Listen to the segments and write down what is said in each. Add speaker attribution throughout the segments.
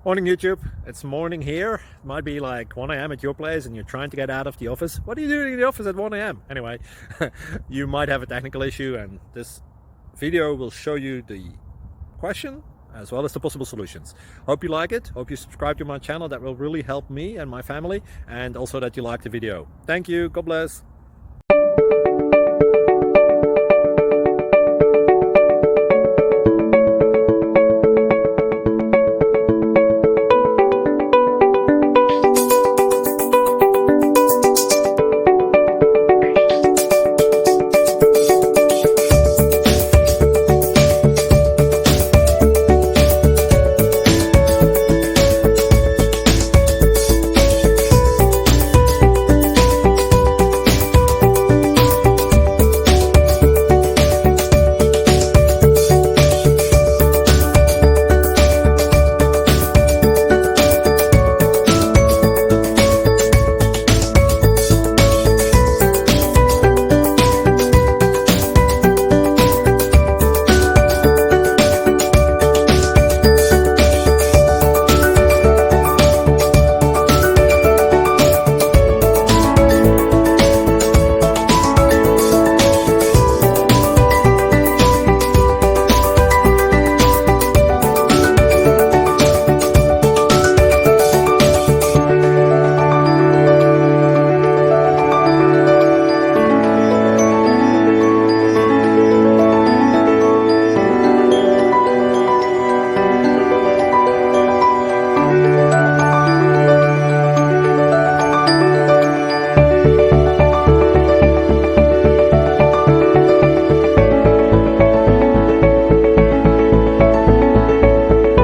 Speaker 1: Morning YouTube, it's morning here. It might be like 1 a.m. at your place and you're trying to get out of the office. What are you doing in the office at 1 a.m.? Anyway, you might have a technical issue and this video will show you the question as well as the possible solutions. Hope you like it, hope you subscribe to my channel. That will really help me and my family, and also that you like the video. Thank you, God bless.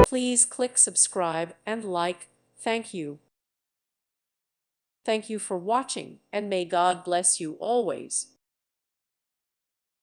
Speaker 2: Please click subscribe and like. Thank you. Thank you for watching, and may God bless you always.